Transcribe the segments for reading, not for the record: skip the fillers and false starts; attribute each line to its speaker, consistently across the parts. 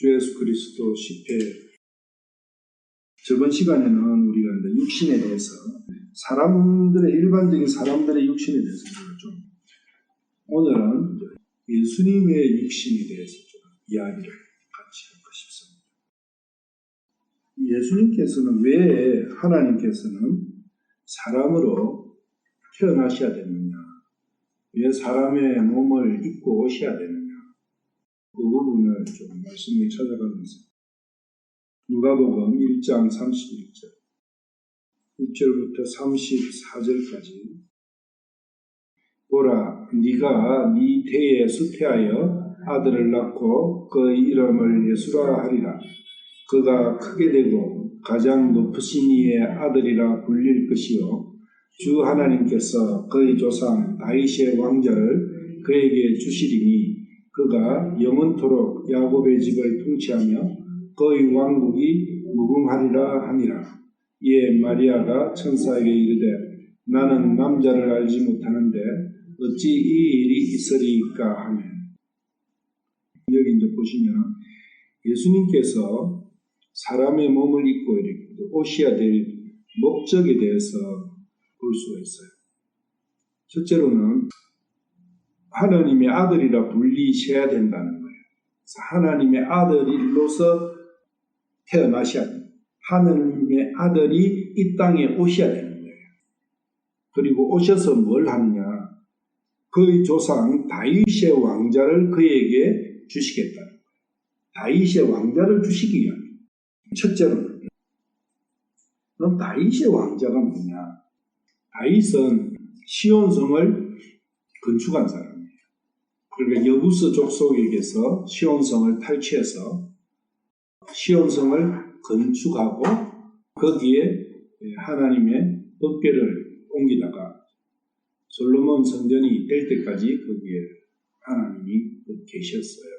Speaker 1: 주 예수 그리스도 10회. 저번 시간에는 우리가 이제 육신에 대해서 일반적인 사람들의 육신에 대해서 좀, 오늘은 예수님의 육신에 대해서 좀 이야기를 같이 하고 싶습니다. 예수님께서는 왜 하나님께서는 사람으로 태어나셔야 되느냐, 왜 사람의 몸을 입고 오셔야 되느냐, 그 부분을 좀 말씀을 찾아가면서 누가복음 1장 31절 1절부터 34절까지 보라, 네가 네 태에 수태하여 아들을 낳고 그 이름을 예수라 하리라. 그가 크게 되고 가장 높으신 이의 아들이라 불릴 것이요, 주 하나님께서 그의 조상 다윗의 왕자를 그에게 주시리니 그가 영원토록 야곱의 집을 통치하며 그의 왕국이 무궁하리라 하니라. 이에 마리아가 천사에게 이르되, 나는 남자를 알지 못하는데 어찌 이 일이 있으리까 하며. 여기 이제 보시면 예수님께서 사람의 몸을 입고 이렇게 오셔야 될 목적에 대해서 볼 수가 있어요. 첫째로는 하나님의 아들이라 불리셔야 된다는 거예요. 하나님의 아들로서 태어나셔야 돼요. 하나님의 아들이 이 땅에 오셔야 되는 거예요. 그리고 오셔서 뭘 하느냐, 그의 조상 다윗의 왕자를 그에게 주시겠다는 거예요. 다윗의 왕자를 주시기 위함. 첫째로는 그럼 다윗의 왕자가 뭐냐, 다윗은 시온성을 건축한 사람이에요. 그러니까 여부스 족속에게서 시온성을 탈취해서 시온성을 건축하고 거기에 하나님의 법궤를 옮기다가 솔로몬 성전이 될 때까지 거기에 하나님이 계셨어요.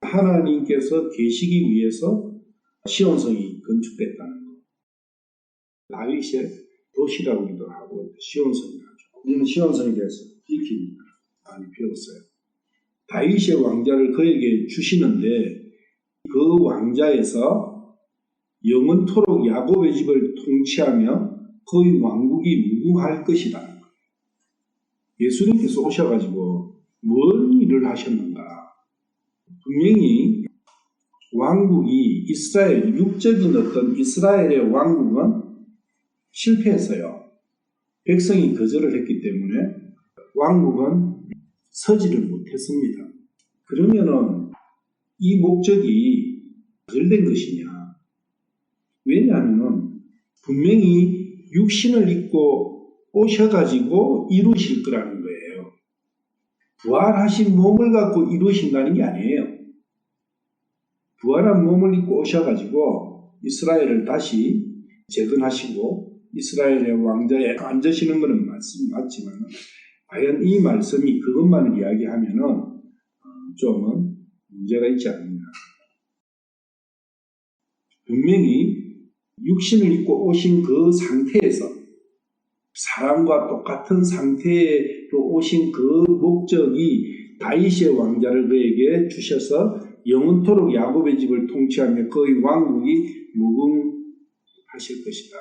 Speaker 1: 하나님께서 계시기 위해서 시온성이 건축됐다는 것. 다윗의 도시라고도 하고 시온성이라고 하죠. 우리는 시온성에 대해서 익히 많이 배웠어요. 다윗의 왕자를 그에게 주시는데 그 왕자에서 영원토록 야곱의 집을 통치하며 그의 왕국이 무궁할 것이라는 거예요. 예수님께서 오셔가지고 뭔 일을 하셨는가? 분명히 왕국이 이스라엘, 육적인 어떤 이스라엘의 왕국은 실패했어요. 백성이 거절을 했기 때문에 왕국은 서지를 못했습니다. 그러면은 이 목적이 거절된 것이냐? 왜냐하면 분명히 육신을 입고 오셔가지고 이루실 거라는 거예요. 부활하신 몸을 갖고 이루신다는 게 아니에요. 부활한 몸을 입고 오셔가지고 이스라엘을 다시 재건하시고 이스라엘의 왕자에 앉으시는 것은 맞지만 과연 이 말씀이 그것만을 이야기하면은 좀은 문제가 있지 않느냐. 분명히 육신을 입고 오신 그 상태에서 사람과 똑같은 상태로 오신 그 목적이 다윗의 왕자를 그에게 주셔서 영원토록 야곱의 집을 통치하며 그의 왕국이 무궁하실 것이다.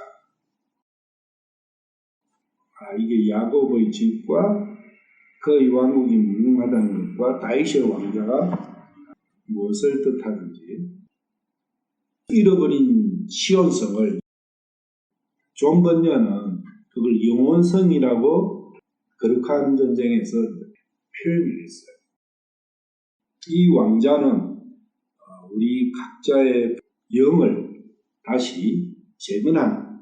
Speaker 1: 이게 야곱의 집과 그의 왕국이 무궁하다는 것과 다윗의 왕자가 무엇을 뜻하는지, 잃어버린 시온성을 존 번녀는 그걸 영원성이라고 거룩한 전쟁에서 표현을 했어요. 이 왕자는 우리 각자의 영을 다시 재건한,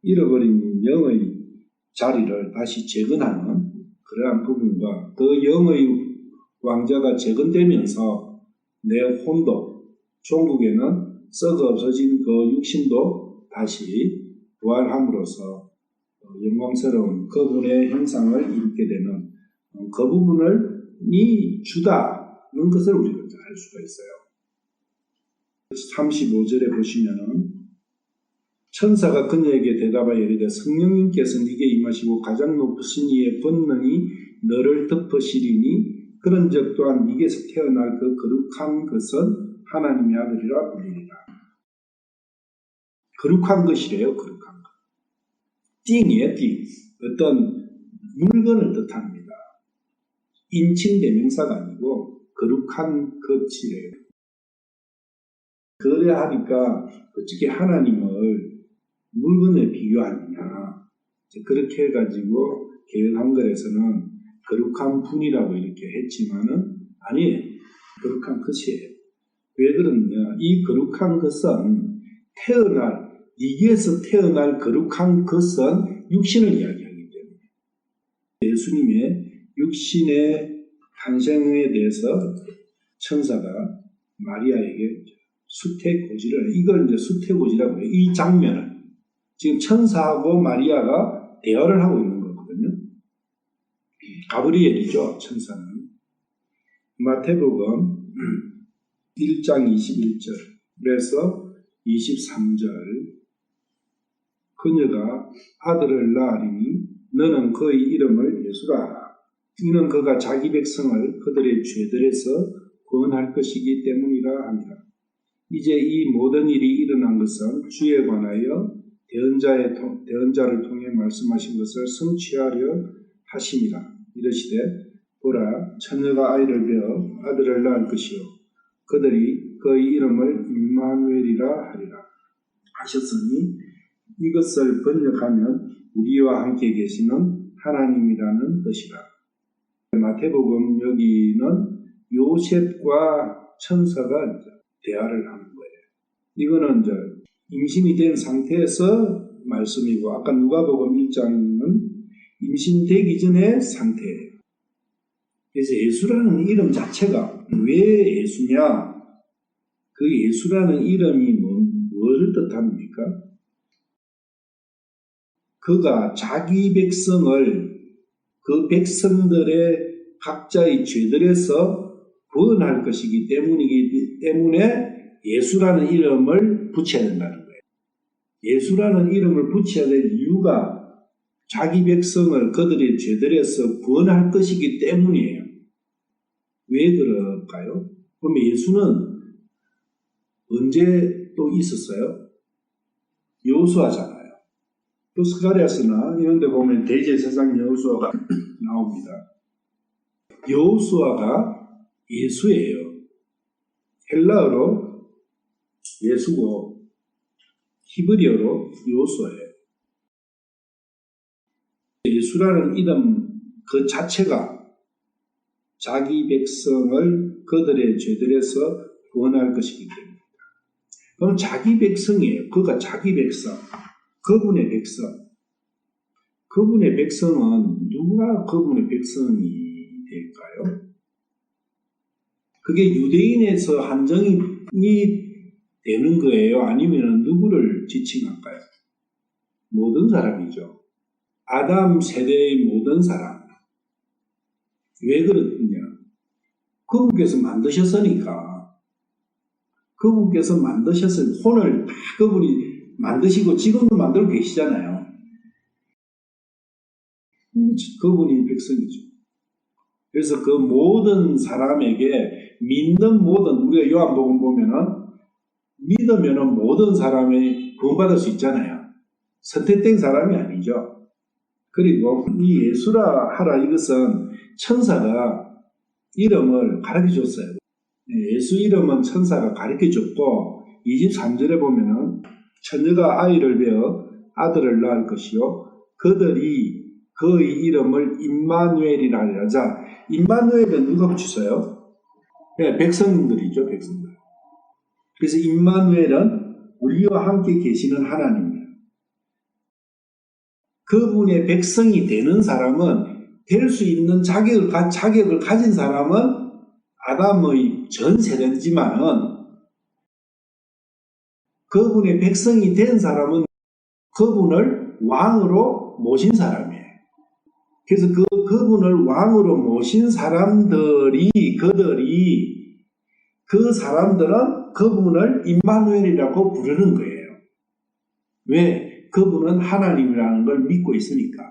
Speaker 1: 잃어버린 영의 자리를 다시 재건하는 그러한 부분과 그 영의 왕자가 재건되면서 내 혼도, 종국에는 썩어 없어진 그 육신도 다시 부활함으로써 영광스러운 그분의 형상을 입게 되는 그 부분을 주다는 것을 우리가 알 수가 있어요. 35절에 보시면은 천사가 그녀에게 대답하여 이르되, 성령님께서 네게 임하시고 가장 높으신 이의 권능이 너를 덮으시리니 그런즉 또한 네게서 태어날 그 거룩한 것은 하나님의 아들이라 불리리라. 거룩한 것이래요. 거룩한 것. 띵이에요. 띵. 어떤 물건을 뜻합니다. 인칭 대명사가 아니고 거룩한 것이래요. 그래하니까 어떻게 하나님을 물건에 비교하느냐. 그렇게 해가지고 개혁한글에서는 거룩한 분이라고 이렇게 했지만은 아니에요. 거룩한 것이에요. 왜 그러느냐. 이 거룩한 것은 니게에서 태어날 거룩한 것은 육신을 이야기하기 때문에 예수님의 육신의 탄생에 대해서 천사가 마리아에게 수태고지를, 이걸 이제 수태고지라고 해요. 이 장면을. 지금 천사하고 마리아가 대화를 하고 있는 거거든요. 가브리엘이죠, 천사는. 마태복음 1장 21절에서 23절. 그녀가 아들을 낳으리니 너는 그의 이름을 예수라 하라. 이는 그가 자기 백성을 그들의 죄들에서 구원할 것이기 때문이라 하니라. 이제 이 모든 일이 일어난 것은 주에 관하여 대언자를 통해 말씀하신 것을 성취하려 하심이라. 이르시되 보라, 처녀가 아이를 베어 아들을 낳을 것이요 그들이 그의 이름을 임마누엘이라 하리라 하셨으니 이것을 번역하면 우리와 함께 계시는 하나님이라는 뜻이라. 마태복음 여기는 요셉과 천사가 대화를 하는 거예요. 이거는 이제 임신이 된 상태에서 말씀이고, 아까 누가복음 1장은 임신되기 전의 상태예요. 그래서 예수라는 이름 자체가 왜 예수냐? 그 예수라는 이름이 무엇을 뜻합니까? 그가 자기 백성을 그 백성들의 각자의 죄들에서 구원할 것이기 때문에 예수라는 이름을 붙여야 된다는 거예요. 예수라는 이름을 붙여야 될 이유가 자기 백성을 그들의 죄들에서 구원할 것이기 때문이에요. 왜 그럴까요? 그럼 예수는 언제 또 있었어요? 여호수아잖아요. 또 스가랴서나 이런 데 보면 대제사장 여호수아가 나옵니다. 여호수아가 예수예요. 헬라어로 예수고 히브리어로 여호수아예요. 예수라는 이름 그 자체가 자기 백성을 그들의 죄들에서 구원할 것이기 때문입니다. 그럼 자기 백성이에요. 그가 자기 백성, 그분의 백성. 그분의 백성은 누가 그분의 백성이 될까요? 그게 유대인에서 한정이 되는 거예요? 아니면 누구를 지칭할까요? 모든 사람이죠. 아담 세대의 모든 사람. 왜 그렇느냐? 그분께서 만드셨으니까. 그분께서 만드셨을 혼을 다 그분이 만드시고 지금도 만들고 계시잖아요. 그분이 백성이죠. 그래서 그 모든 사람에게 믿는 모든, 우리가 요한복음 보면은 믿으면은 모든 사람이 구원받을 수 있잖아요. 선택된 사람이 아니죠. 그리고 이 예수라 하라 이것은 천사가 이름을 가르쳐 줬어요. 예수 이름은 천사가 가르쳐 줬고 23절에 보면은 처녀가 아이를 베어 아들을 낳을 것이요 그들이 그의 이름을 임마누엘이라 하리라. 자, 임마누엘은 누가 붙였어요? 네, 백성들이죠, 백성들. 그래서 임마누엘은 우리와 함께 계시는 하나님이에요. 그분의 백성이 되는 사람은, 될 수 있는 자격을 가진 사람은 아담의 전 세대지만은 그분의 백성이 된 사람은 그분을 왕으로 모신 사람이에요. 그래서 그분을 왕으로 모신 사람들이, 그 사람들은 그분을 임마누엘이라고 부르는 거예요. 왜? 그분은 하나님이라는 걸 믿고 있으니까.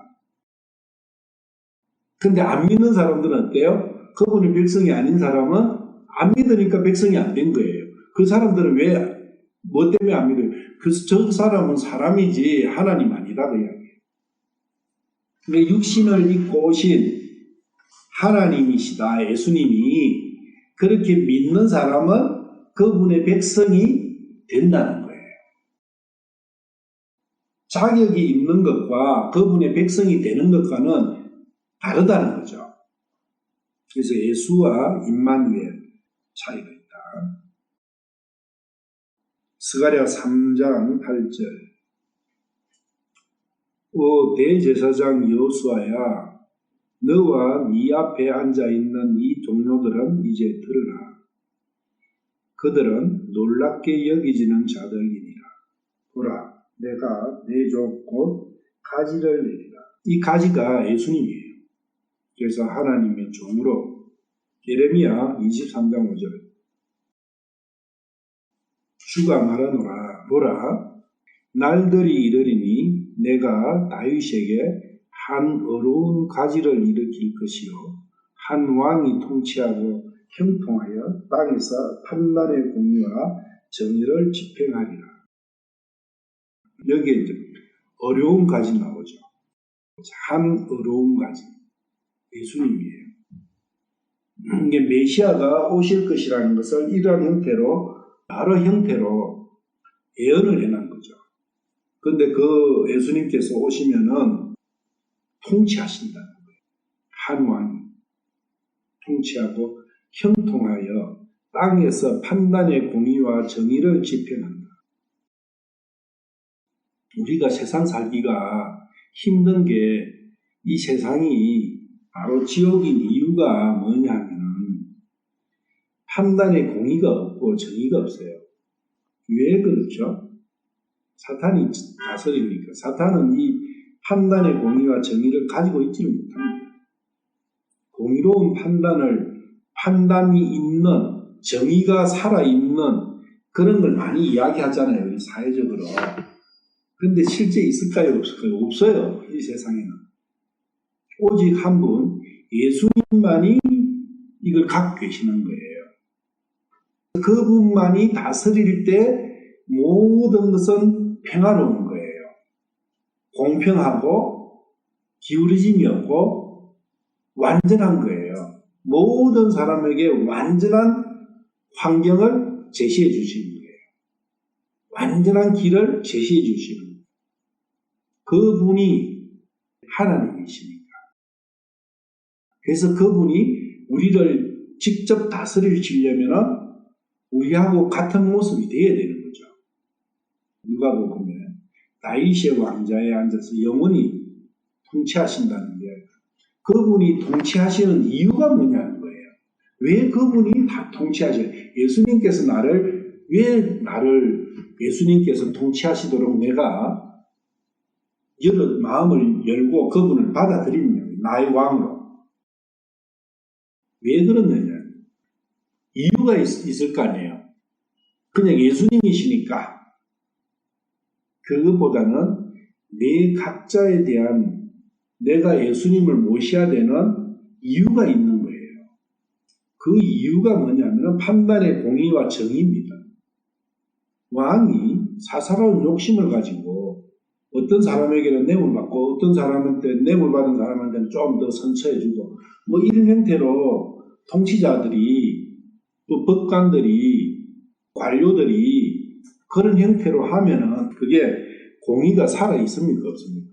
Speaker 1: 근데 안 믿는 사람들은 어때요? 그분이 백성이 아닌 사람은 안 믿으니까 백성이 안 된 거예요. 그 사람들은 왜, 뭐 때문에 안 믿어요? 저 사람은 사람이지 하나님 아니다, 그 이야기예요. 그러니까 육신을 입고 오신 하나님이시다, 예수님이 그렇게 믿는 사람은 그분의 백성이 된다는 거예요. 자격이 있는 것과 그분의 백성이 되는 것과는 다르다는 거죠. 그래서 예수와 임마누엘 차이가 있다. 스가랴 3장 8절. 대제사장 여호수아야, 너와 네 앞에 앉아있는 이 동료들은 이제 들으라. 그들은 놀랍게 여기지는 자들이니라. 보라, 내가 내 족 곧 가지를 내리라. 이 가지가 예수님이에요. 그래서 하나님의 종으로 예레미야 23장 5절. 주가 말하노라. 보라, 날들이 이르리니 내가 다윗에게 한 어려운 가지를 일으킬 것이요 한 왕이 통치하고 형통하여 땅에서 판단의 공의와 정의를 집행하리라. 여기에 이제 어려운 가지 나오죠. 한 어려운 가지. 예수님이에요. 이게 메시아가 오실 것이라는 것을 이러한 형태로, 여러 형태로 예언을 해놓은 거죠. 그런데 그 예수님께서 오시면은 통치하신다는 거예요. 한 왕이 통치하고 형통하여 땅에서 판단의 공의와 정의를 집행한다. 우리가 세상 살기가 힘든 게 이 세상이 바로 지옥인 이유가 뭐냐 하면은 판단의 공의가 없고 정의가 없어요. 왜 그렇죠? 사탄이 다스리니까. 사탄은 이 판단의 공의와 정의를 가지고 있지를 못합니다. 공의로운 판단이 있는, 정의가 살아있는 그런 걸 많이 이야기하잖아요, 우리 사회적으로. 그런데 실제 있을까요? 없을까요? 없어요, 이 세상에는. 오직 한 분, 예수님만이 이걸 갖고 계시는 거예요. 그분만이 다스릴 때 모든 것은 평화로운 거예요. 공평하고 기울어짐이 없고 완전한 거예요. 모든 사람에게 완전한 환경을 제시해 주시는 거예요. 완전한 길을 제시해 주시는 거예요. 그분이 하나님이십니다. 그래서 그분이 우리를 직접 다스리시려면 우리하고 같은 모습이 되어야 되는 거죠. 누가복음 보면 다윗의 왕자에 앉아서 영원히 통치하신다는 게, 그분이 통치하시는 이유가 뭐냐는 거예요. 왜 그분이 다 통치하셔요? 예수님께서 예수님께서 통치하시도록 내가 마음을 열고 그분을 받아들이느냐, 나의 왕으로. 왜 그러느냐? 이유가 있을 거 아니에요. 그냥 예수님이시니까. 그것보다는 내 각자에 대한, 내가 예수님을 모셔야 되는 이유가 있는 거예요. 그 이유가 뭐냐면 판단의 공의와 정의입니다. 왕이 사사로운 욕심을 가지고 어떤 사람에게는 뇌물 받고 어떤 사람한테 뇌물 받은 사람한테는 좀 더 선처해주고 뭐 이런 형태로 통치자들이, 또 법관들이, 관료들이 그런 형태로 하면은 그게 공의가 살아 있습니까? 없습니까?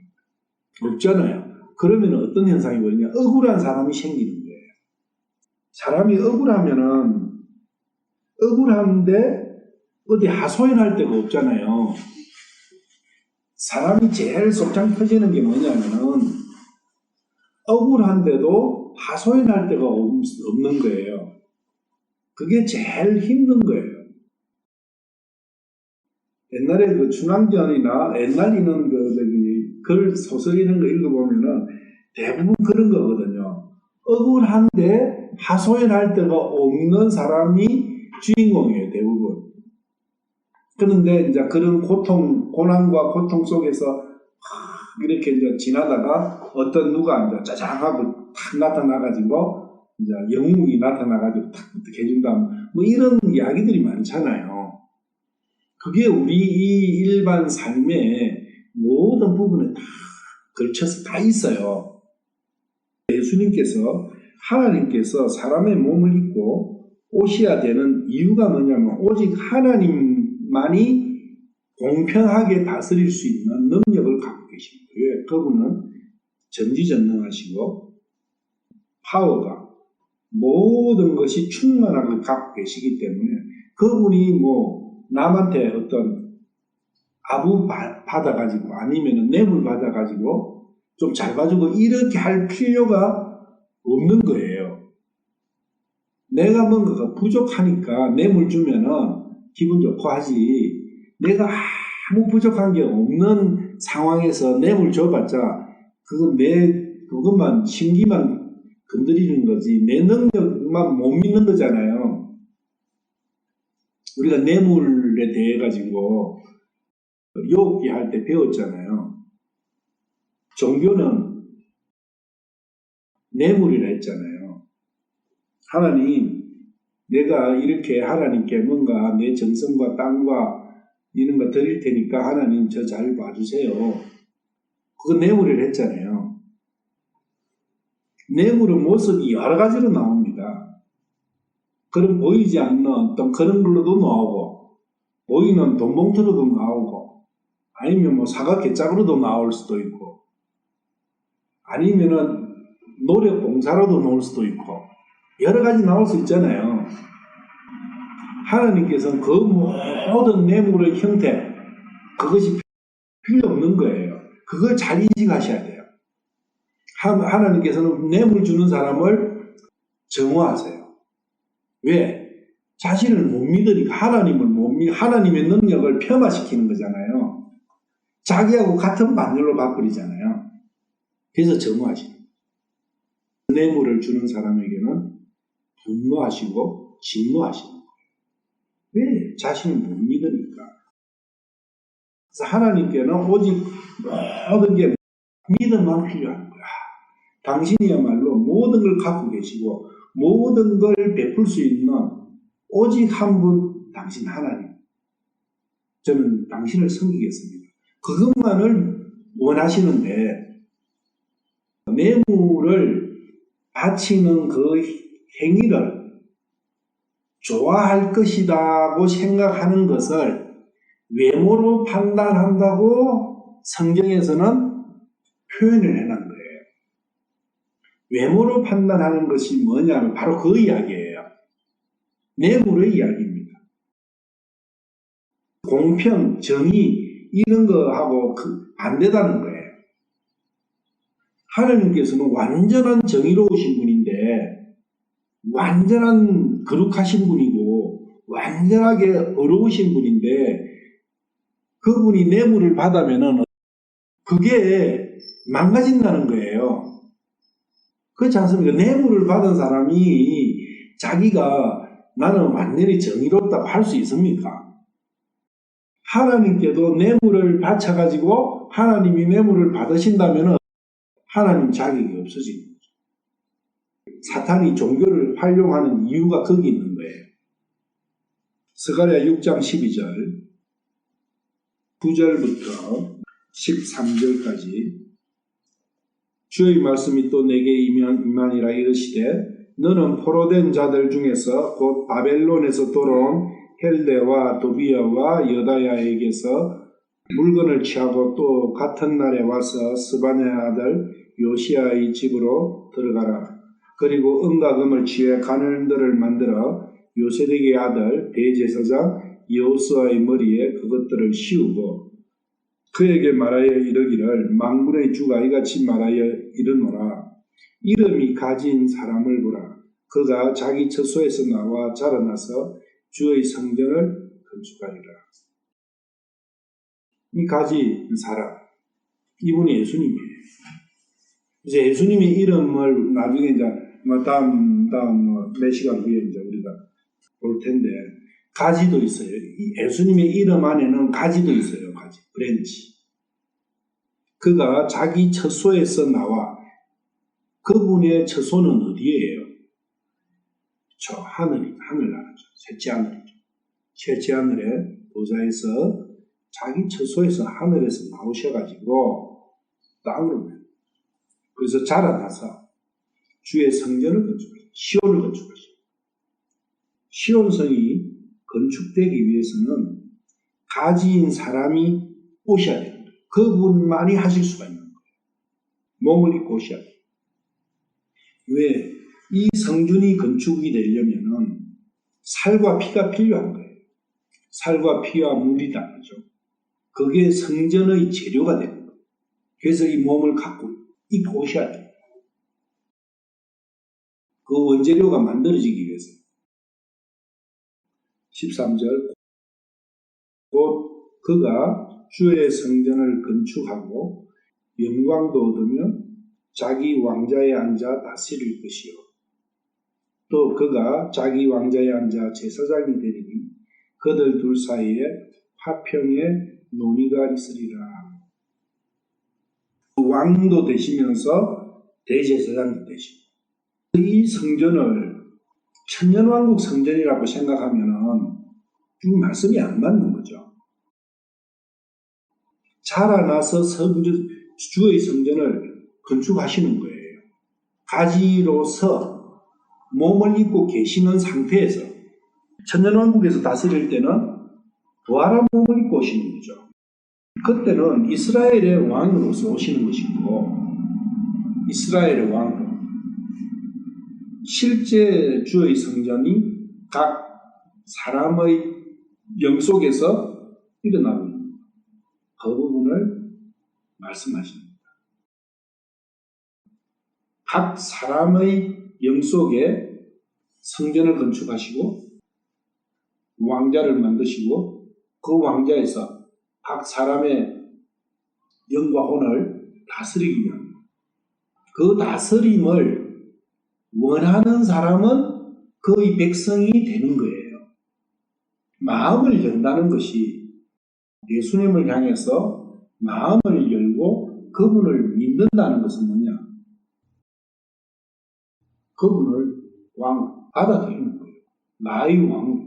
Speaker 1: 없잖아요. 그러면 어떤 현상이 뭐냐? 억울한 사람이 생기는 거예요. 사람이 억울한데 어디 하소연할 데가 없잖아요. 사람이 제일 속장 터지는 게 뭐냐면은 억울한데도 하소연할 데가 없는 거예요. 그게 제일 힘든 거예요. 옛날에 그 춘왕전이나 옛날에는 글 소설 이런 거 읽어보면은 대부분 그런 거거든요. 억울한데 하소연할 데가 없는 사람이 주인공이에요, 대부분. 그런데 이제 그런 고난과 고통 속에서 이렇게 이제 지나다가 어떤 누가 이제 짜장하고 탁 나타나가지고 이제 영웅이 나타나가지고 탁 어떻게 해준다, 뭐 이런 이야기들이 많잖아요. 그게 우리 이 일반 삶의 모든 부분에 다 걸쳐서 다 있어요. 예수님께서 하나님께서 사람의 몸을 입고 오셔야 되는 이유가 뭐냐면 오직 하나님만이 공평하게 다스릴 수 있는 능력을 갖고 계신 거예요. 그분은 전지전능하시고 파워가 모든 것이 충만하게 갖고 계시기 때문에 그분이 남한테 어떤 아부 받아가지고 아니면 뇌물 받아가지고 좀 잘 봐주고 이렇게 할 필요가 없는 거예요. 내가 뭔가가 부족하니까 뇌물 주면은 기분 좋고 하지. 내가 아무 부족한 게 없는 상황에서 뇌물 줘봤자 그것만 심기만 건드리는 거지 내 능력만 못 믿는 거잖아요. 우리가 뇌물에 대해 가지고 욥기 할 때 배웠잖아요. 종교는 뇌물이라 했잖아요. 하나님, 내가 이렇게 하나님께 뭔가 내 정성과 땅과 이런 거 드릴 테니까 하나님 저 잘 봐주세요. 그거 뇌물이라 했잖아요. 뇌물의 모습이 여러 가지로 나옵니다. 그런 보이지 않는 어떤 그런 걸로도 나오고 보이는 돈봉투로도 나오고 아니면 사각개짝으로도 나올 수도 있고 아니면은 노력봉사로도 나올 수도 있고 여러 가지 나올 수 있잖아요. 하나님께서는 그 모든 뇌물의 형태 그것이 필요 없는 거예요. 그걸 잘 인식하셔야 돼요. 하나님께서는 뇌물 주는 사람을 정화하세요. 왜? 자신을 못 믿으니까 하나님의 능력을 폄하시키는 거잖아요. 자기하고 같은 반열로 바꾸리잖아요. 그래서 정화하시는 거예요. 뇌물을 주는 사람에게는 분노하시고 진노하시는 거예요. 왜? 자신을 못 믿으니까. 그래서 하나님께는 오직 모든 게 믿음만 필요한 거야. 당신이야말로 모든 걸 갖고 계시고 모든 걸 베풀 수 있는 오직 한 분, 당신 하나님. 저는 당신을 섬기겠습니다. 그것만을 원하시는데 뇌물을 바치는 그 행위를 좋아할 것이라고 생각하는 것을 외모로 판단한다고 성경에서는 표현을 해놓은 거예요. 외모로 판단하는 것이 뭐냐면 바로 그 이야기예요. 뇌물의 이야기입니다. 공평, 정의 이런 거하고 반대다는 거예요. 하나님께서는 완전한 정의로우신 분인데 완전한 거룩하신 분이고 완전하게 어려우신 분인데 그분이 뇌물을 받으면은 그게 망가진다는 거예요. 그렇지 않습니까? 뇌물을 받은 사람이 자기가 나는 완전히 정의롭다고 할 수 있습니까? 하나님께도 뇌물을 바쳐가지고 하나님이 뇌물을 받으신다면 하나님 자격이 없어지는 거죠. 사탄이 종교를 활용하는 이유가 거기 있는 거예요. 스가랴 6장 12절 9절부터 13절까지 주의 말씀이 또 내게 임하니라 이르시되 너는 포로된 자들 중에서 곧 바벨론에서 돌아온 헬데와 도비아와 여다야에게서 물건을 취하고 또 같은 날에 와서 스바냐의 아들 요시아의 집으로 들어가라. 그리고 은과 금을 취해 가늘들을 만들어 요세덱의 아들 대제사장 여호수아의 머리에 그것들을 씌우고 그에게 말하여 이르기를 만군의 주가 이같이 말하여 이르노라. 이름이 가진 사람을 보라. 그가 자기 처소에서 나와 자라나서 주의 성전을 건축하리라. 이 가진 사람, 이분이 예수님이에요. 이제 예수님의 이름을 나중에 이제 다음 몇 시간 후에 이제 우리가 볼 텐데 가지도 있어요. 예수님의 이름 안에는 가지도 있어요. 가지, 브랜치. 그가 자기 처소에서 나와 그분의 처소는 어디예요? 저 하늘나라죠. 셋째 하늘이죠. 셋째 하늘에 보좌에서 자기 처소에서 하늘에서 나오셔가지고 땅으로 그래서 자라나서 주의 성전을 건축하시고 시온을 건축하시고 시온성이 건축되기 위해서는 가지인 사람이 오셔야 돼요. 그분만이 하실 수가 있는 거예요. 몸을 입고 오셔야 돼요. 왜? 이 성전이 건축이 되려면은 살과 피가 필요한 거예요. 살과 피와 물이 다르죠. 그게 성전의 재료가 되는 거예요. 그래서 이 몸을 갖고 입고 오셔야 돼요. 그 원재료가 만들어지기 위해서. 13절 곧 그가 주의 성전을 건축하고 영광도 얻으며 자기 왕자에 앉아 다스릴 것이요. 또 그가 자기 왕자에 앉아 제사장이 되리니 그들 둘 사이에 화평의 논의가 있으리라. 왕도 되시면서 대제사장도 되시고 이 성전을 천년왕국 성전이라고 생각하면은 이 말씀이 안 맞는 거죠. 자라나서 주의 성전을 건축하시는 거예요. 가지로서 몸을 입고 계시는 상태에서 천년왕국에서 다스릴 때는 부활한 몸을 입고 오시는 거죠. 그때는 이스라엘의 왕으로서 오시는 것이고 이스라엘의 왕으로 실제 주의 성전이 각 사람의 영 속에서 일어나고 있는 그 부분을 말씀하십니다. 각 사람의 영 속에 성전을 건축하시고 왕자를 만드시고 그 왕자에서 각 사람의 영과 혼을 다스리기 위한 그 다스림을 원하는 사람은 그의 백성이 되는 거예요. 마음을 연다는 것이 예수님을 향해서 마음을 열고 그분을 믿는다는 것은 뭐냐? 그분을 왕 받아들이는 거예요. 나의 왕.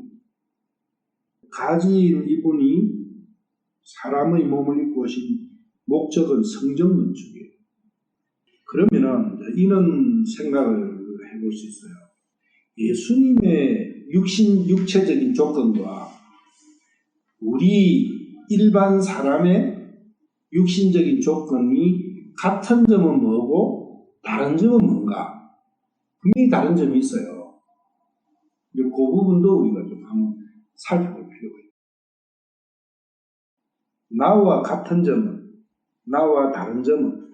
Speaker 1: 가지인 이분이 사람의 몸을 입고 오신 목적은 성전 건축이에요. 그러면은 이런 생각을 해볼 수 있어요. 예수님의 육체적인 조건과 우리 일반 사람의 육신적인 조건이 같은 점은 뭐고 다른 점은 뭔가? 분명히 다른 점이 있어요. 그 부분도 우리가 좀 한번 살펴볼 필요가 있어요. 나와 같은 점은, 나와 다른 점은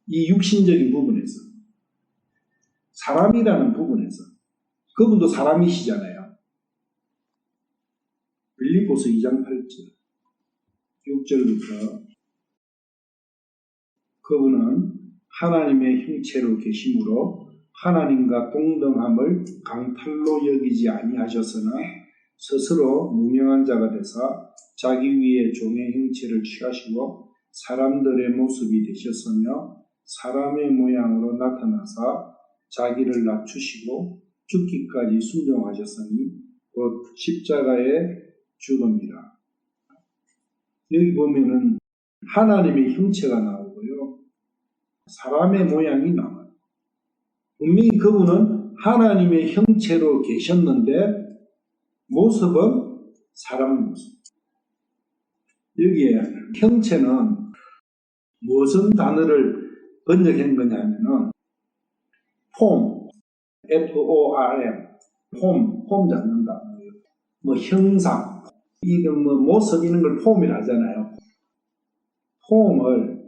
Speaker 1: 이 육신적인 부분에서 사람이라는 부분에서 그분도 사람이시잖아요. 빌립보서 2장 8절 6절부터 그분은 하나님의 형체로 계심으로 하나님과 동등함을 강탈로 여기지 아니하셨으나 스스로 무명한 자가 되사 자기 위에 종의 형체를 취하시고 사람들의 모습이 되셨으며 사람의 모양으로 나타나사 자기를 낮추시고 죽기까지 순종하셨으니 곧 십자가에 죽음이라. 여기 보면은 하나님의 형체가 나오고요. 사람의 모양이 나와요. 분명히 그분은 하나님의 형체로 계셨는데 모습은 사람의 모습. 여기에 형체는 무슨 단어를 번역한 거냐면은 폼, F-O-R-M, 폼 잡는다. 뭐 형상, 이런 뭐 모습 이런 걸 폼이라 하잖아요. 폼을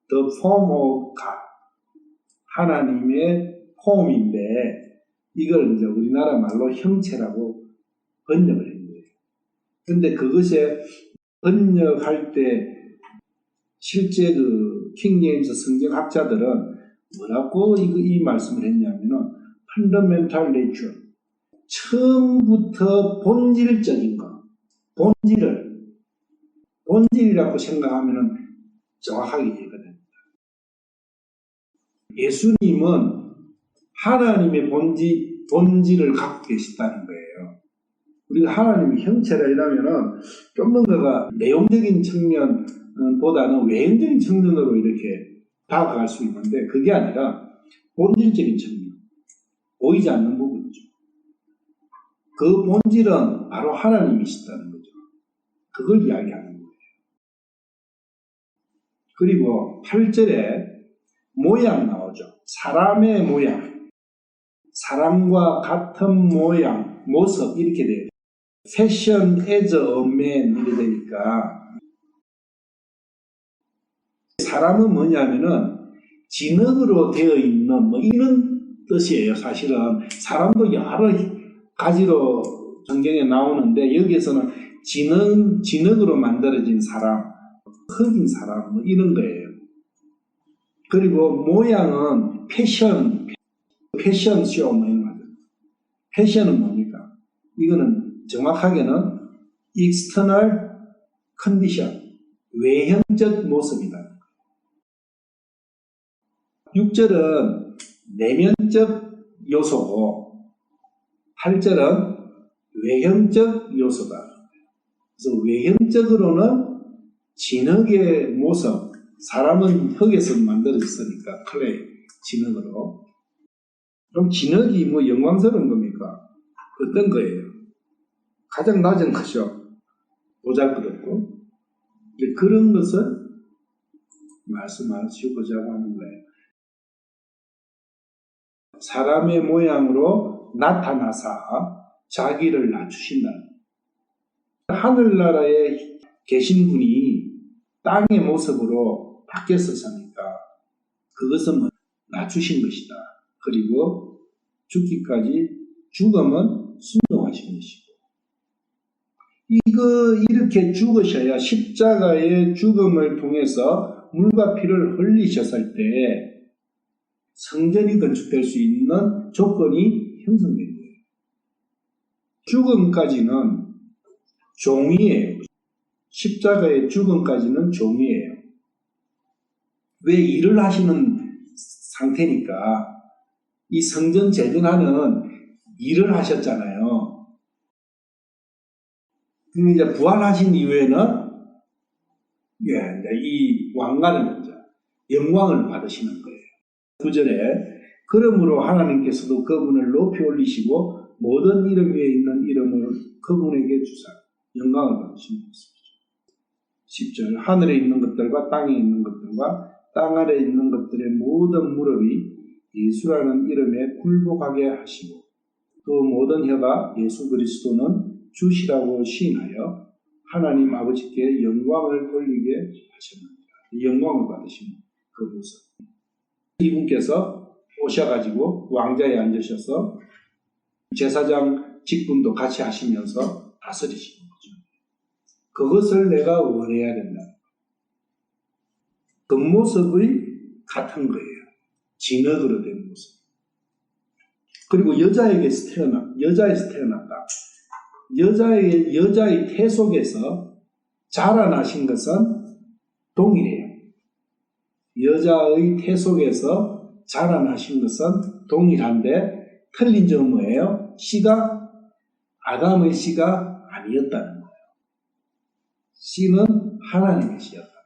Speaker 1: The Form of God, 하나님의 폼인데 이걸 이제 우리나라 말로 형체라고 번역을 한 거예요. 근데 그것에 번역할 때 실제 그 킹제임스 성경학자들은 뭐라고 이 말씀을 했냐면은 fundamental nature, 처음부터 본질적인 거, 본질이라고 생각하면은 정확하게 이해가 됩니다. 예수님은 하나님의 본질을 갖고 계시다는 거예요. 우리가 하나님의 형체라 이러면은 좀 뭔가가 내용적인 측면보다는 외형적인 측면으로 이렇게 다가갈 수 있는데 그게 아니라 본질적인 측면, 보이지 않는 부분이죠. 그 본질은 바로 하나님이시다는 거죠. 그걸 이야기하는 거예요. 그리고 8절에 모양 나오죠. 사람의 모양, 사람과 같은 모양, 모습 이렇게 돼요. Fashion as a man 이렇게 되니까 사람은 뭐냐면은 진흙으로 되어 있는 뭐 이런 뜻이에요. 사실은 사람도 여러 가지로 성경에 나오는데 여기에서는 진흙으로 만들어진 사람, 흙인 사람 뭐 이런 거예요. 그리고 모양은 패션쇼 뭐 이런 거죠. 패션은 뭡니까? 이거는 정확하게는 external condition, 외형적 모습이다. 6절은 내면적 요소고 8절은 외형적 요소다. 그래서 외형적으로는 진흙의 모습, 사람은 흙에서 만들어졌으니까 클레이, 진흙으로. 그럼 진흙이 뭐 영광스러운 겁니까? 어떤 거예요? 가장 낮은 것이죠. 보잘것없고. 그런 것을 말씀하시고자 하는 거예요. 사람의 모양으로 나타나사 자기를 낮추신다. 하늘나라에 계신 분이 땅의 모습으로 바뀌었으니까 그것은 낮추신 것이다. 그리고 죽기까지 죽음은 순종하신 것이고 이렇게 죽으셔야 십자가의 죽음을 통해서 물과 피를 흘리셨을 때 성전이 건축될 수 있는 조건이 형성된 거예요. 죽음까지는 종이에요. 십자가의 죽음까지는 종이에요. 왜 일을 하시는 상태니까 이 성전 재건하는 일을 하셨잖아요. 그럼 이제 부활하신 이후에는 이 왕관을 영광을 받으시는 거예요. 9절에 그러므로 하나님께서도 그분을 높이 올리시고 모든 이름 위에 있는 이름을 그분에게 주사 영광을 받으시는 것이죠. 10절 하늘에 있는 것들과 땅에 있는 것들과 땅 아래에 있는 것들의 모든 무릎이 예수라는 이름에 굴복하게 하시고 또 모든 혀가 예수 그리스도는 주시라고 시인하여 하나님 아버지께 영광을 돌리게 하셨습니다. 영광을 받으신 그 모습. 이분께서 오셔가지고 왕자에 앉으셔서 제사장 직분도 같이 하시면서 다스리시는 거죠. 그것을 내가 원해야 된다. 그 모습의 같은 거예요. 진흙으로 된 모습. 그리고 여자에서 태어났다. 여자의 태 속에서 자라나신 것은 동일해요. 여자의 태 속에서 자라나신 것은 동일한데 틀린 점은 뭐예요? 씨가 아담의 씨가 아니었다는 거예요. 씨는 하나님의 씨였다는 거예요.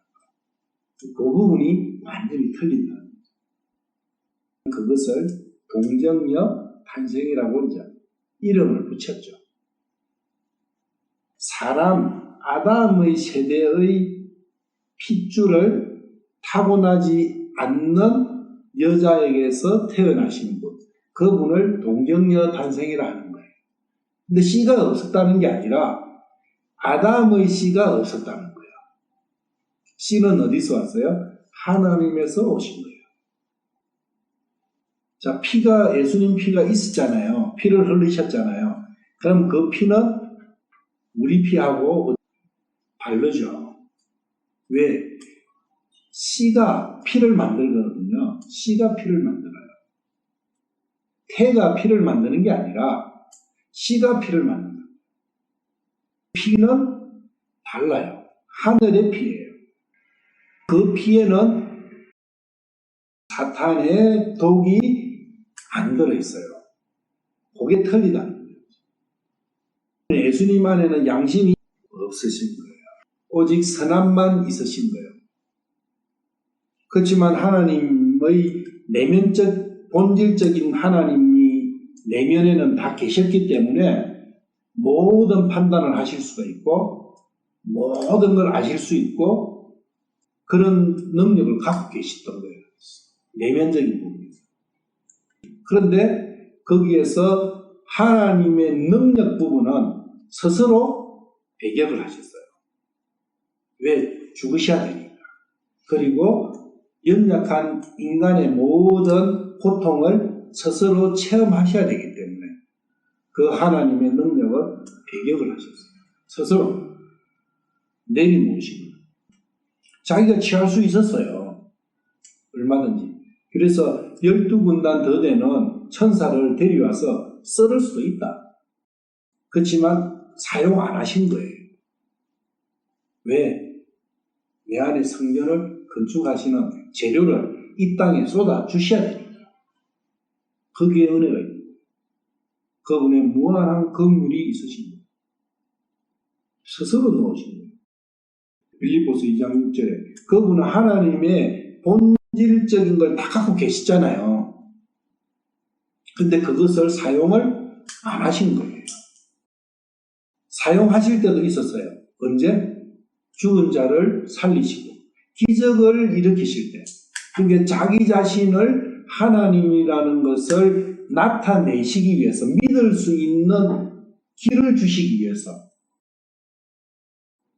Speaker 1: 그 부분이 완전히 틀린다는 거예요. 그것을 동정녀 탄생이라고 이제 이름을 붙였죠. 사람 아담의 세대의 핏줄을 타고나지 않는 여자에게서 태어나신 분, 그분을 동정녀 탄생이라 하는 거예요. 근데 씨가 없었다는 게 아니라 아담의 씨가 없었다는 거예요. 씨는 어디서 왔어요? 하나님에서 오신 거예요. 자, 예수님 피가 있었잖아요. 피를 흘리셨잖아요. 그럼 그 피는 우리 피하고 다르죠. 왜? 씨가 피를 만들거든요. 씨가 피를 만들어요. 태가 피를 만드는 게 아니라 씨가 피를 만든다. 피는 달라요. 하늘의 피예요. 그 피에는 사탄의 독이 안 들어있어요. 그게 틀리다는 거예요. 예수님 안에는 양심이 없으신 거예요. 오직 선함만 있으신 거예요. 그렇지만 하나님의 내면적, 본질적인 하나님이 내면에는 다 계셨기 때문에 모든 판단을 하실 수가 있고 모든 걸 아실 수 있고 그런 능력을 갖고 계시던 거예요. 내면적인 부분에서. 그런데 거기에서 하나님의 능력 부분은 스스로 배격을 하셨어요. 왜? 죽으셔야 되니까. 그리고 연약한 인간의 모든 고통을 스스로 체험하셔야 되기 때문에 그 하나님의 능력을 배격을 하셨어요. 스스로 내려놓으신 거예요. 자기가 취할 수 있었어요. 얼마든지. 그래서 12군단 더 되는 천사를 데려와서 썰을 수도 있다. 그렇지만 사용 안 하신 거예요. 왜? 내 안에 성전을 건축하시는 재료를 이 땅에 쏟아 주셔야 되니까. 거기에 은혜가 있는 거예요. 그분의 무한한 긍휼이 있으신 거예요. 스스로 넣으신 거예요. 빌립보서 2장 6절에 그분은 하나님의 본질적인 걸 다 갖고 계시잖아요. 근데 그것을 사용을 안 하신 거예요. 사용하실 때도 있었어요. 언제? 죽은 자를 살리시고 기적을 일으키실 때. 그러니까 자기 자신을 하나님이라는 것을 나타내시기 위해서 믿을 수 있는 길을 주시기 위해서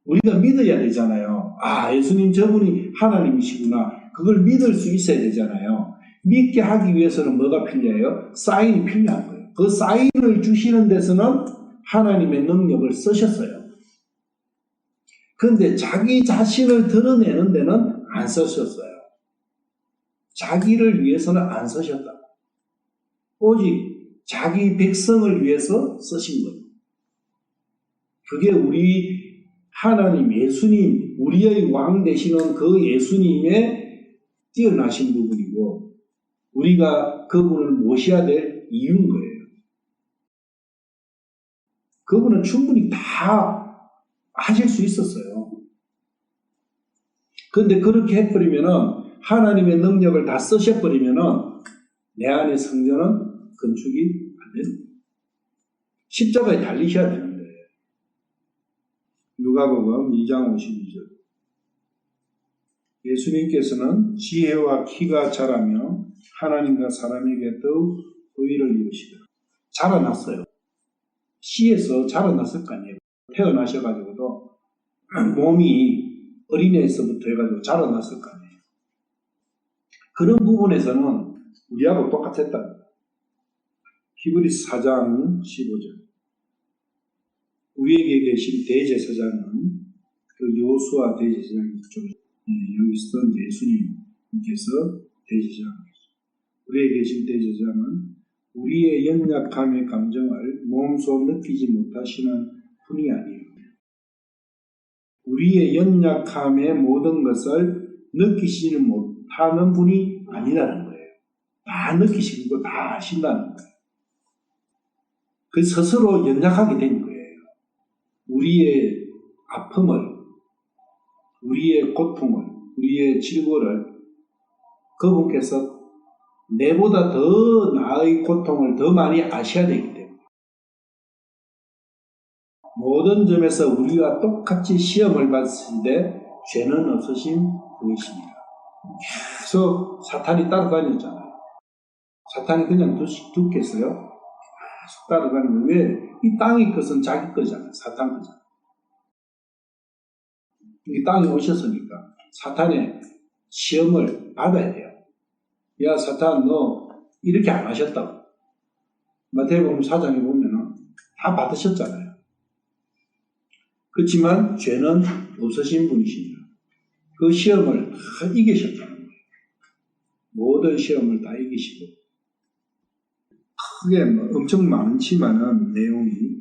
Speaker 1: 우리가 믿어야 되잖아요. 아, 예수님 저분이 하나님이시구나. 그걸 믿을 수 있어야 되잖아요. 믿게 하기 위해서는 뭐가 필요해요? 사인이 필요한 거예요. 그 사인을 주시는 데서는 하나님의 능력을 쓰셨어요. 그런데 자기 자신을 드러내는 데는 안 쓰셨어요. 자기를 위해서는 안 쓰셨다. 오직 자기 백성을 위해서 쓰신 거예요. 그게 우리 하나님, 예수님, 우리의 왕 되시는 그 예수님의 뛰어나신 부분이고 우리가 그분을 모셔야 될 이유인 거예요. 그분은 충분히 다 하실 수 있었어요. 그런데 그렇게 해버리면은 하나님의 능력을 다 쓰셔버리면은 내 안의 성전은 건축이 안 되는 거예요. 십자가에 달리셔야 되는데 누가복음 2장 52절 예수님께서는 지혜와 키가 자라며 하나님과 사람에게 더욱 의를 이루시더라. 자라났어요. 씨에서 자라났을 거 아니에요. 태어나셔가지고도 몸이 어린애에서부터 해가지고 자라났을 거 아니에요. 그런 부분에서는 우리하고 똑같았다. 히브리서 4장 15절 우리에게 계신 대제사장은 그 여호수아 대제사장이죠. 여기서 예수님께서 대제사장이죠. 우리에게 계신 대제사장은 우리의 연약함의 감정을 몸소 느끼지 못하시는 분이 아니에요. 우리의 연약함의 모든 것을 느끼시는 못하는 분이 아니라는 거예요. 다 느끼시는 거 다 아신다는 거예요. 그 스스로 연약하게 된 거예요. 우리의 아픔을, 우리의 고통을, 우리의 질고를 그분께서 내보다 더 나의 고통을 더 많이 아셔야 되기 때문에 모든 점에서 우리와 똑같이 시험을 받으실 때 죄는 없으신 분이십니다. 계속 사탄이 따라다녔잖아요. 사탄이 그냥 두겠어요? 계속 따라다니는 왜? 이 땅의 것은 자기 거잖아요. 사탄 거잖아요. 이 땅에 오셨으니까 사탄의 시험을 받아야 돼요. 야 사탄 너 이렇게 안 하셨다고. 마태복음 4장에 보면은 다 받으셨잖아요. 그렇지만 죄는 없으신 분이십니다. 그 시험을 다 이기셨다는 거예요. 모든 시험을 다 이기시고 크게 엄청 많지만은 내용이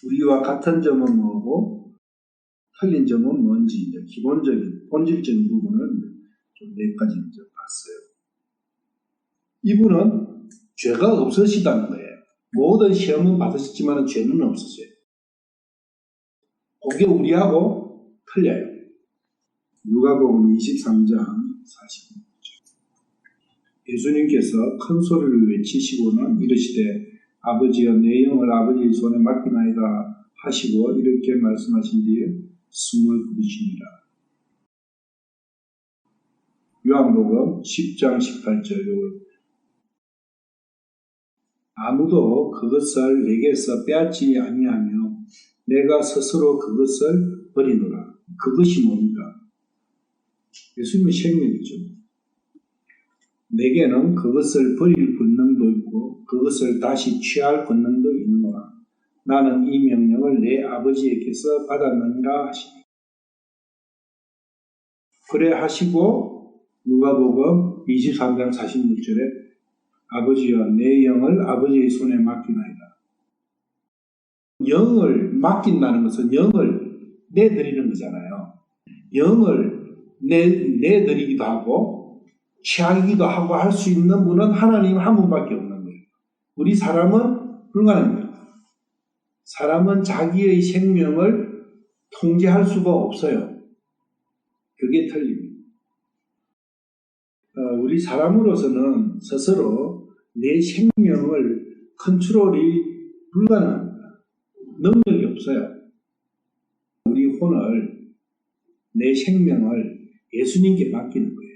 Speaker 1: 우리와 같은 점은 뭐고 틀린 점은 뭔지 이제 기본적인 본질적인 부분을 좀 몇 가지 이제 봤어요. 이분은 죄가 없으시다는 거예요. 모든 시험은 받으셨지만 죄는 없으세요. 그게 우리하고 틀려요. 누가복음 23장 45절. 예수님께서 큰 소리를 외치시고는 이르시되 아버지여 내 영을 아버지의 손에 맡기나이다 하시고 이렇게 말씀하신 뒤에 숨을 부르시니라. 요한복음 10장 18절. 아무도 그것을 내게서 빼앗지 아니하며 내가 스스로 그것을 버리노라. 그것이 뭡니까? 예수님의 생명이죠. 내게는 그것을 버릴 권능도 있고 그것을 다시 취할 권능도 있노라. 나는 이 명령을 내 아버지에게서 받았느니라 하시니. 그래 하시고 누가복음 23장 46절에 아버지여 내 영을 아버지의 손에 맡기나이다. 영을 맡긴다는 것은 영을 내드리는 거잖아요. 영을 내드리기도 하고 취하기도 하고 할 수 있는 분은 하나님 한 분밖에 없는 거예요. 우리 사람은 불가능합니다. 사람은 자기의 생명을 통제할 수가 없어요. 그게 틀립니다. 우리 사람으로서는 스스로 내 생명을 컨트롤이 불가능합니다. 능력이 없어요. 우리 혼을, 내 생명을 예수님께 맡기는 거예요.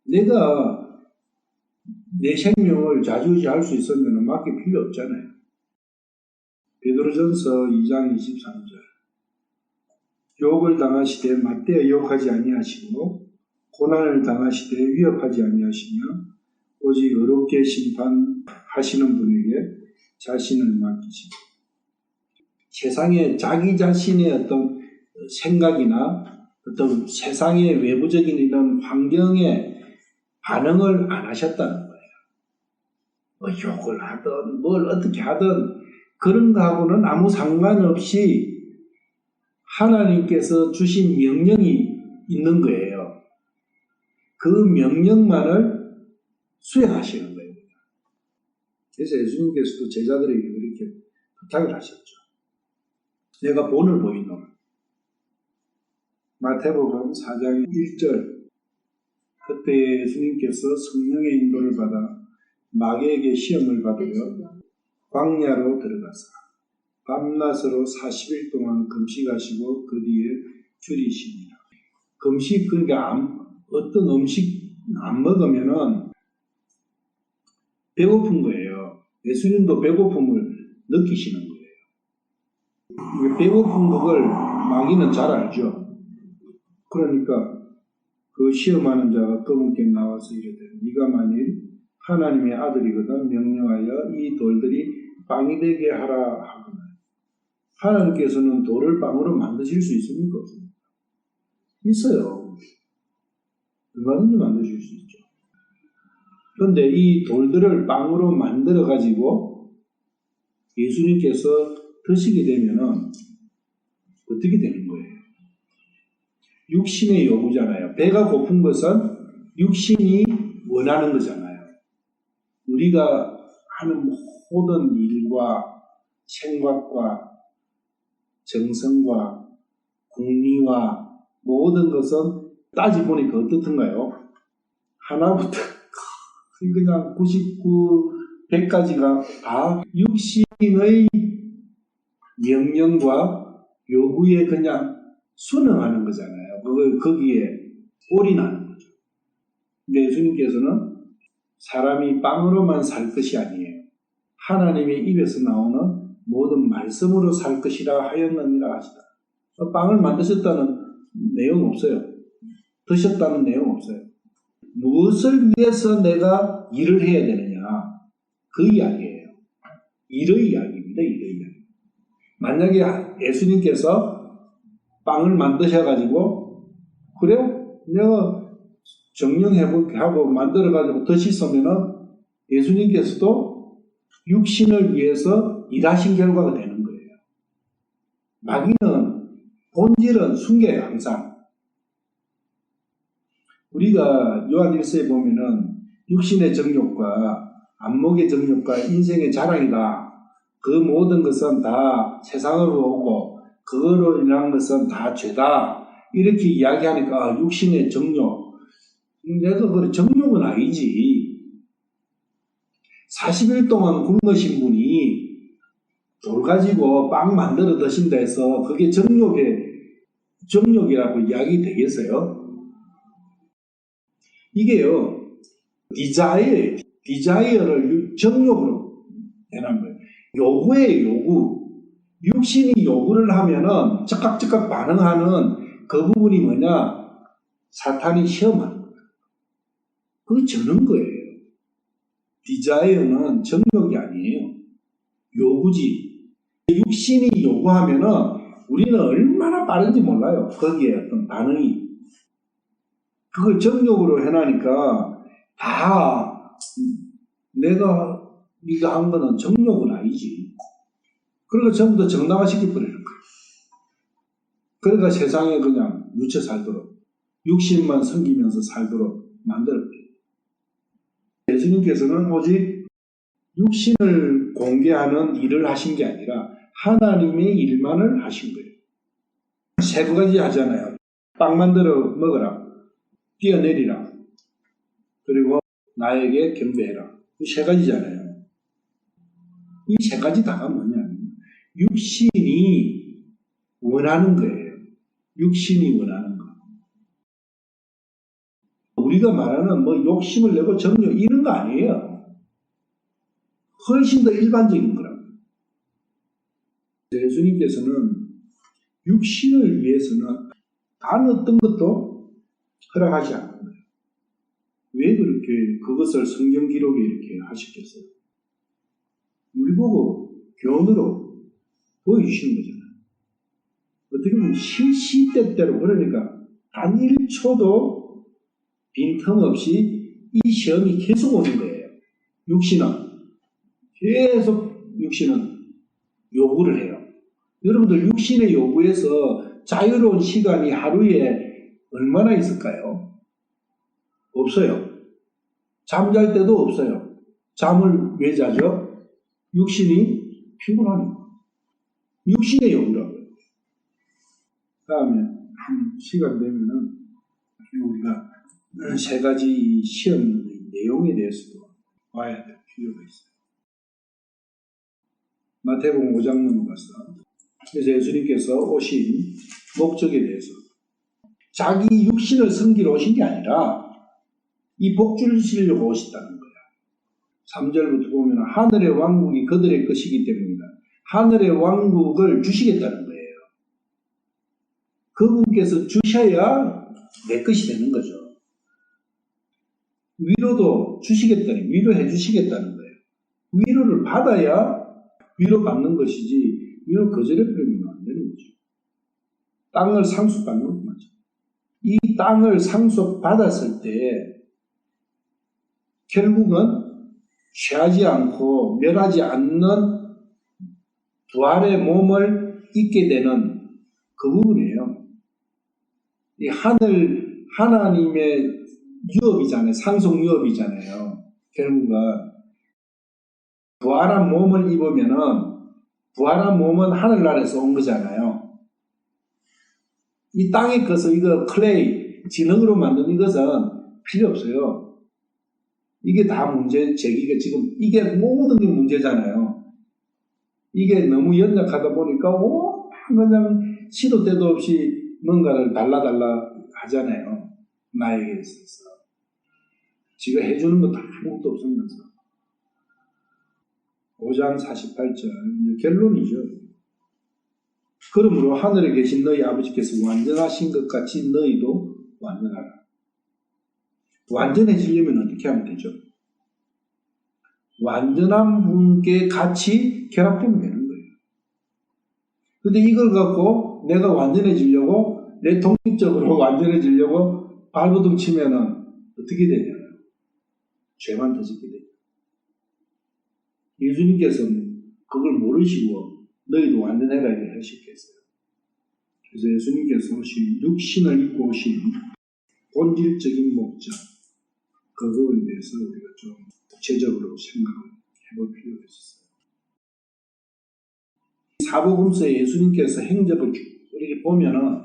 Speaker 1: 내가 내 생명을 좌지우지할 수 있으면 맡길 필요 없잖아요. 베드로전서 2장 23절. 욕을 당하시되 맞대어 욕하지 아니하시고 고난을 당하시되 위협하지 아니하시며 오직 의롭게 심판하시는 분에게 자신을 맡기시고. 세상에 자기 자신의 어떤 생각이나 어떤 세상의 외부적인 이런 환경에 반응을 안 하셨다는 거예요. 욕을 하든 뭘 어떻게 하든 그런 거하고는 아무 상관없이 하나님께서 주신 명령이 있는 거예요. 그 명령만을 수행하시는 거예요. 그래서 예수님께서도 제자들에게 그렇게 부탁을 하셨죠. 내가 본을 보이노라. 마태복음 4장 1절. 그때 예수님께서 성령의 인도를 받아 마귀에게 시험을 받으려 광야로 들어가사 밤낮으로 40일 동안 금식하시고 그 뒤에 줄이시니라. 금식, 그러니까 어떤 음식 안 먹으면은 배고픈 거예요. 예수님도 배고픔을 느끼시는 거예요. 배고픈 그걸 마귀는 잘 알죠. 그러니까 그 시험하는 자가 그분께 나와서 이르되 네가 만일 하나님의 아들이거든 명령하여 이 돌들이 빵이 되게 하라 하거나. 하나님께서는 돌을 빵으로 만드실 수 있습니까? 있어요. 얼마든지 만드실 수 있죠. 그런데 이 돌들을 빵으로 만들어 가지고 예수님께서 드시게 되면은 어떻게 되는 거예요? 육신의 요구잖아요. 배가 고픈 것은 육신이 원하는 거잖아요. 우리가 하는 모든 일과 생각과 정성과 공리와 모든 것은 따지보니까 어떻던가요? 하나부터 그냥 99, 100까지가 다 육신의 명령과 요구에 그냥 순응하는 거잖아요. 그걸 거기에 올인하는 거죠. 근데 예수님께서는 사람이 빵으로만 살 것이 아니에요. 하나님의 입에서 나오는 모든 말씀으로 살 것이라 하였느니라 하시다. 빵을 만드셨다는 내용 없어요. 드셨다는 내용 없어요. 무엇을 위해서 내가 일을 해야 되느냐, 그 이야기예요. 일의 이야기입니다. 일의 이야기. 만약에 예수님께서 빵을 만드셔가지고 그래 내가 정령해볼게 하고 만들어가지고 드시면은 예수님께서도 육신을 위해서 일하신 결과가 되는 거예요. 마귀는 본질은 숨겨요. 항상. 우리가 요한일서에 보면은 육신의 정욕과 안목의 정욕과 인생의 자랑이다. 그 모든 것은 다 세상으로 오고 그거로 인한 것은 다 죄다. 이렇게 이야기하니까 육신의 정욕. 내가 그래 정욕은 아니지. 40일 동안 굶으신 분이 돌 가지고 빵 만들어 드신다 해서 그게 정욕이라고 이야기 되겠어요? 이게요, 디자이어를 정욕으로 해놓은 거예요. 요구예요, 요구. 육신이 요구를 하면은 즉각 반응하는 그 부분이 뭐냐? 사탄이 시험하는 거예요. 그거 저는 거예요. 디자이어는 정욕이 아니에요. 요구지. 육신이 요구하면은 우리는 얼마나 빠른지 몰라요. 거기에 어떤 반응이. 그걸 정욕으로 해놔니까 다 내가 네가 한 거는 정욕은 아니지. 그러니까 전부 다 정당화시켜버리는 거예요. 그러니까 세상에 그냥 묻혀 살도록 육신만 섬기면서 살도록 만들어버려요. 예수님께서는 오직 육신을 공개하는 일을 하신 게 아니라 하나님의 일만을 하신 거예요. 세 가지 하잖아요. 빵 만들어 먹어라. 뛰어내리라. 그리고 나에게 경배해라. 이 세 가지잖아요. 이 세 가지 다가 뭐냐면 육신이 원하는 거예요. 육신이 원하는 거. 우리가 말하는 뭐 욕심을 내고 정욕 이런 거 아니에요. 훨씬 더 일반적인 거라고. 예수님께서는 육신을 위해서는 단 어떤 것도 허락하지 않는 거예요. 왜 그렇게 그것을 성경 기록에 이렇게 하셨겠어요? 우리 보고 교훈으로 보여주시는 거잖아요. 어떻게 보면 시시때때로 그러니까 단 1초도 빈틈없이 이 시험이 계속 오는 거예요. 육신은 요구를 해요. 여러분들 육신의 요구에서 자유로운 시간이 하루에 얼마나 있을까요? 없어요. 잠잘 때도 없어요. 잠을 왜 자죠? 육신이 피곤하니까. 육신의 요구라고요. 다음에 시간 되면은 우리가 세 가지 시험의 내용에 대해서도 봐야 될 필요가 있어요. 마태복음 5장 넘어가서 그래서 예수님께서 오신 목적에 대해서 자기 육신을 섬기러 오신 게 아니라 이 복주를 주시려고 오셨다는 거예요. 3절부터 보면 하늘의 왕국이 그들의 것이기 때문이다. 하늘의 왕국을 주시겠다는 거예요. 그분께서 주셔야 내 것이 되는 거죠. 위로도 주시겠다니 위로해 주시겠다는 거예요. 위로를 받아야 위로받는 것이지 위로 거절해버리면 안 되는 거죠. 땅을 상속받는 것 맞죠. 이 땅을 상속받았을 때 결국은 취하지 않고 멸하지 않는 부활의 몸을 잊게 되는 그 부분이에요. 이 하나님의 유업이잖아요. 상속 유업이잖아요. 결국은 부활한 몸을 입으면은 부활한 몸은 하늘나라에서 온 거잖아요. 이 땅의 것을 이거 클레이, 진흙으로 만든 이것은 필요 없어요. 이게 다 문제 제기가 지금 이게 모든 게 문제잖아요. 이게 너무 연약하다 보니까 그냥 시도 때도 없이 뭔가를 달라달라 하잖아요. 나에게 있어서. 지가 해주는 거 다 아무것도 없으면서. 5장 48절 결론이죠. 그러므로 하늘에 계신 너희 아버지께서 완전하신 것 같이 너희도 완전하라. 완전해지려면 어떻게 하면 되죠? 완전한 분께 같이 결합되면 되는 거예요. 근데 이걸 갖고 내가 완전해지려고 내 독립적으로 완전해지려고 발버둥 치면은 어떻게 되냐면 죄만 더 짓게 돼요. 예수님께서는 그걸 모르시고 너희도 완전해라 이렇게 하셨겠어요. 그래서 예수님께서 오신 육신을 입고 오신 본질적인 목적 그 부분에 대해서 우리가 좀 구체적으로 생각을 해볼 필요가 있어요. 사복음서에 예수님께서 행적을 쭉 이렇게 보면은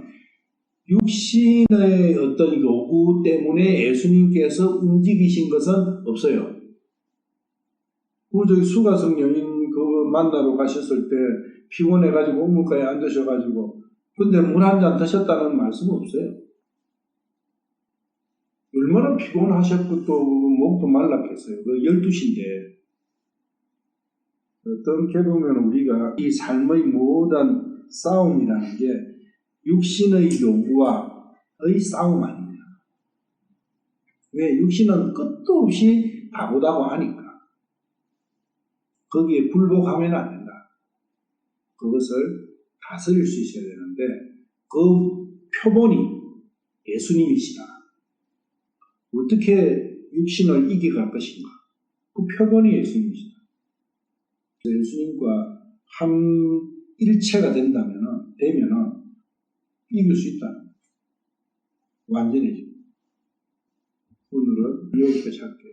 Speaker 1: 육신의 어떤 요구 때문에 예수님께서 움직이신 것은 없어요. 저기 수가성 여인 그거 만나러 가셨을 때 피곤해가지고 우물가에 앉으셔가지고 근데 물 한 잔 드셨다는 말씀은 없어요. 얼마나 피곤하셨고 또 목도 말랐겠어요. 그 12시인데 어떻게 보면 우리가 이 삶의 모든 싸움이라는 게 육신의 요구와의 싸움 아니냐. 왜? 육신은 끝도 없이 바보다고 하니까. 거기에 불복하면 안 된다. 그것을 다스릴 수 있어야 되는데 그 표본이 예수님이시다. 어떻게 육신을 이겨갈 것인가? 그 표본이 예수님이시다. 예수님과 한 일체가 되면은 이길 수 있다. 완전해지고. 오늘은 여기까지 할게요.